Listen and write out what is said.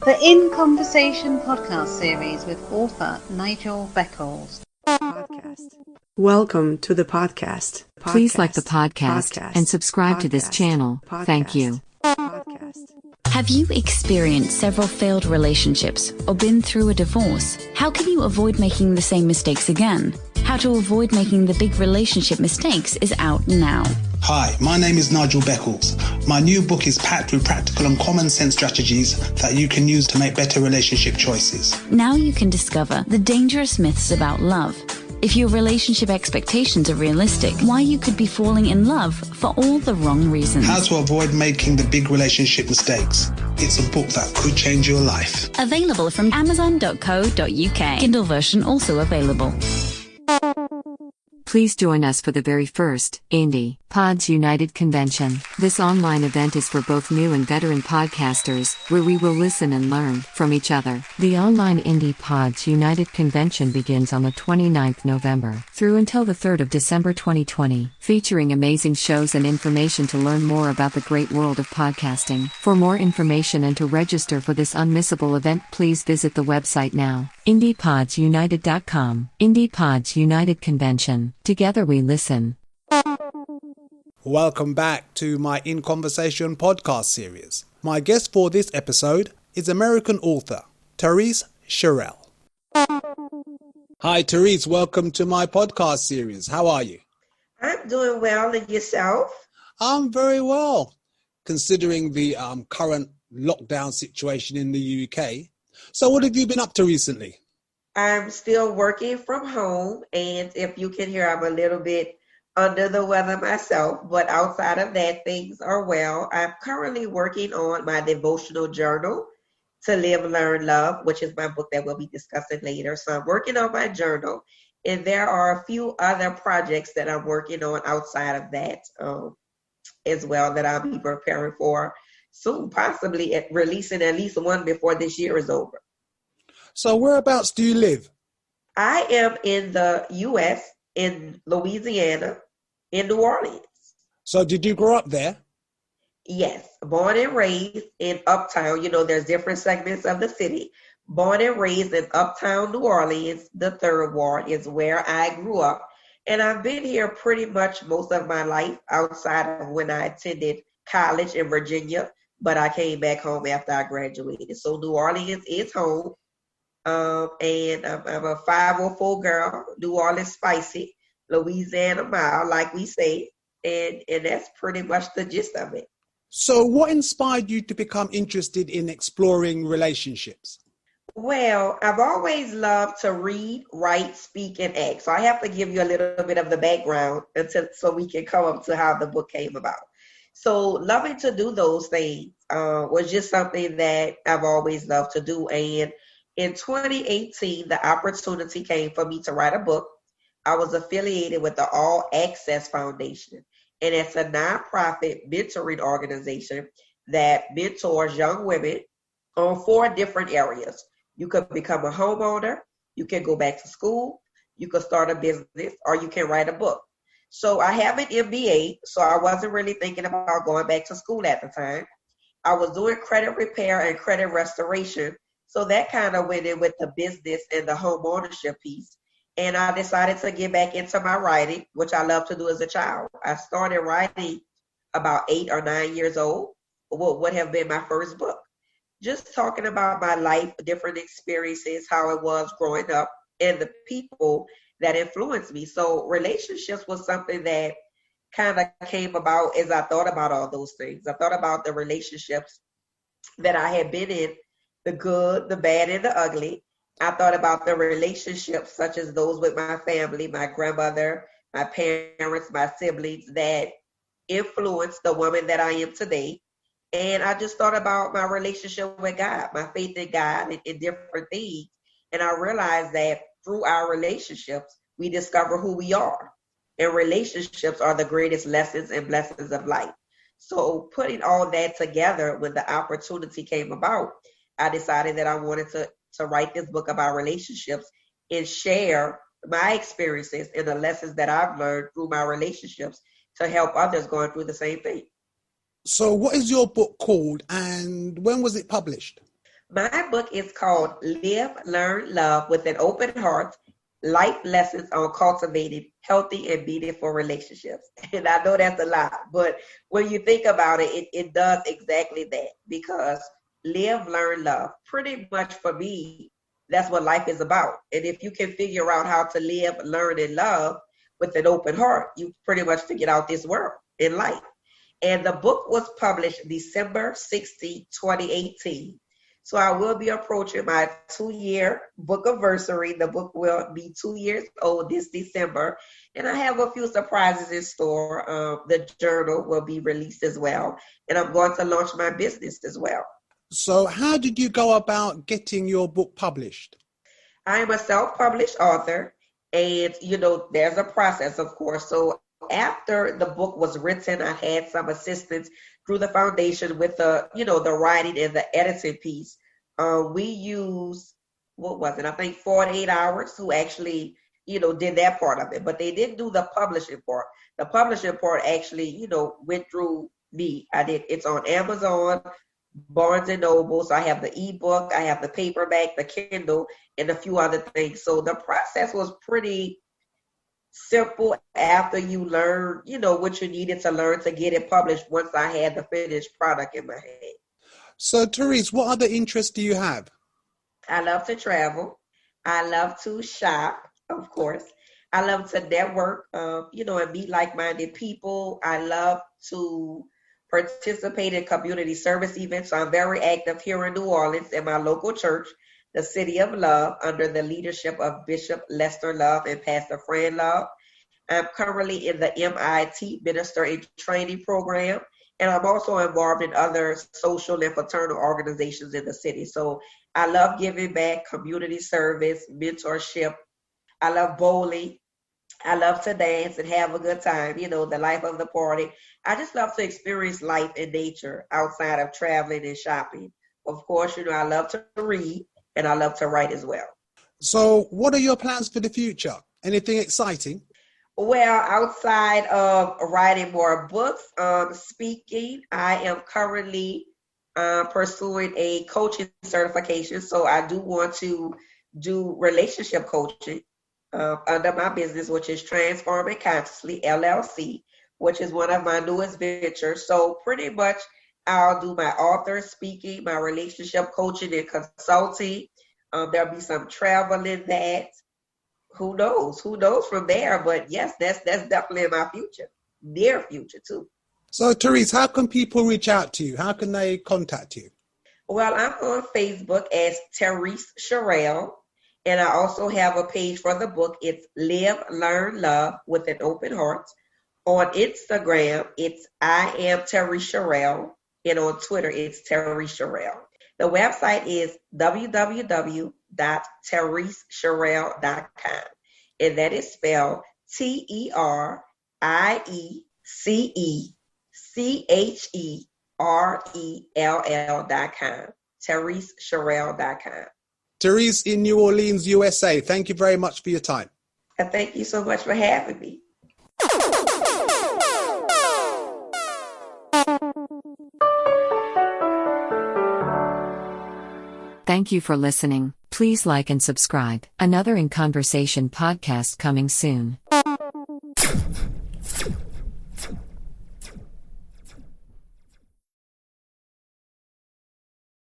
The In Conversation podcast series with author Nigel Beckles. Welcome to the podcast. Please like the podcast and subscribe to this channel. Thank you. Have you experienced several failed relationships or been through a divorce? How can you avoid making the same mistakes again? How to avoid making the big relationship mistakes is out now. Hi, my name is Nigel Beckles. My new book is packed with practical and common sense strategies that you can use to make better relationship choices. Now you can discover the dangerous myths about love. If your relationship expectations are realistic, why you could be falling in love for all the wrong reasons. How to avoid making the big relationship mistakes. It's a book that could change your life. Available from amazon.co.uk. Kindle version also available. Please join us for the very first Indie Pods United Convention. This online event is for both new and veteran podcasters, where we will listen and learn from each other. The online Indie Pods United Convention begins on the 29th November through until the 3rd of December 2020, featuring amazing shows and information to learn more about the great world of podcasting. For more information and to register for this unmissable event, please visit the website now. IndiePodsUnited.com. Indie Pods United Convention. Together we listen. Welcome back to my In Conversation podcast series. My guest for this episode is American author Teriece Cherell. Hi Teriece, welcome to my podcast series. How are you? I'm doing well, and yourself? I'm very well, considering the current lockdown situation in the UK. So what have you been up to recently? I'm still working from home, and if you can hear, I'm a little bit under the weather myself, but outside of that, things are well. I'm currently working on my devotional journal, To Live, Learn, Love, which is my book that we'll be discussing later. So I'm working on my journal, and there are a few other projects that I'm working on outside of that as well that I'll be preparing for soon, possibly releasing at least one before this year is over. So whereabouts do you live? I am in the U.S., in Louisiana, in New Orleans. So did you grow up there? Yes, born and raised in Uptown. You know, there's different segments of the city. Born and raised in Uptown New Orleans, the 3rd Ward is where I grew up. And I've been here pretty much most of my life outside of when I attended college in Virginia, but I came back home after I graduated. So New Orleans is home. And I'm a 504 girl, New Orleans spicy, Louisiana mild, like we say, and that's pretty much the gist of it. So what inspired you to become interested in exploring relationships? Well, I've always loved to read, write, speak, and act. So I have to give you a little bit of the background so we can come up to how the book came about. So loving to do those things was just something that I've always loved to do. And in 2018, the opportunity came for me to write a book. I was affiliated with the All Access Foundation, and it's a nonprofit mentoring organization that mentors young women on 4 different areas. You could become a homeowner, you can go back to school, you could start a business, or you can write a book. So I have an MBA, so I wasn't really thinking about going back to school at the time. I was doing credit repair and credit restoration. So that kind of went in with the business and the home ownership piece. And I decided to get back into my writing, which I loved to do as a child. I started writing about 8 or 9 years old, what would have been my first book. Just talking about my life, different experiences, how it was growing up, and the people that influenced me. So relationships was something that kind of came about as I thought about all those things. I thought about the relationships that I had been in, the good, the bad, and the ugly. I thought about the relationships such as those with my family, my grandmother, my parents, my siblings that influenced the woman that I am today. And I just thought about my relationship with God, my faith in God and different things. And I realized that through our relationships, we discover who we are. And relationships are the greatest lessons and blessings of life. So putting all that together, when the opportunity came about, I decided that I wanted to write this book about relationships and share my experiences and the lessons that I've learned through my relationships to help others going through the same thing. So what is your book called and when was it published? My book is called Live, Learn, Love with an Open Heart, Life Lessons on Cultivating Healthy and Meaningful Relationships. And I know that's a lot, but when you think about it, it does exactly that, because live, learn, love. Pretty much for me, that's what life is about. And if you can figure out how to live, learn, and love with an open heart, you pretty much figured out this world in life. And the book was published December 16, 2018. So I will be approaching my 2-year book anniversary. The book will be 2 years old this December. And I have a few surprises in store. The journal will be released as well. And I'm going to launch my business as well. So how did you go about getting your book published? I am a self-published author. And, there's a process, of course. So after the book was written, I had some assistance through the foundation with the writing and the editing piece. We used, I think 48 hours who actually, did that part of it, but they didn't do the publishing part. The publishing part actually, went through me. It's on Amazon, Barnes and Noble. So I have the ebook, I have the paperback, the Kindle, and a few other things. So the process was pretty simple after you learn, what you needed to learn to get it published once I had the finished product in my hand. So Teriece, what other interests do you have? I love to travel. I love to shop, of course. I love to network, and meet like-minded people. I love to participate in community service events. So I'm very active here in New Orleans in my local church, the City of Love, under the leadership of Bishop Lester Love and Pastor Fran Love. I'm currently in the MIT Minister in Training program, and I'm also involved in other social and fraternal organizations in the city. So I love giving back, community service, mentorship. I love bowling. I love to dance and have a good time, the life of the party. I just love to experience life in nature outside of traveling and shopping. Of course, I love to read and I love to write as well. So what are your plans for the future? Anything exciting? Well, outside of writing more books, speaking, I am currently pursuing a coaching certification. So I do want to do relationship coaching under my business, which is Transforming Consciously, LLC, which is one of my newest ventures. So pretty much I'll do my author speaking, my relationship coaching and consulting. There'll be some travel in that. Who knows from there? But yes, that's definitely in my future, near future too. So Teriece, how can people reach out to you? How can they contact you? Well, I'm on Facebook as Teriece Cherell, and I also have a page for the book. It's Live, Learn, Love with an Open Heart. On Instagram, it's I am Teriece Cherell, and on Twitter, it's Teriece Cherell. The website is www.TerieceCherell.com, and that is spelled TerieceCherell.com. TerieceCherell.com. Teriece in New Orleans, USA. Thank you very much for your time. And thank you so much for having me. Thank you for listening. Please like and subscribe. Another In Conversation podcast coming soon.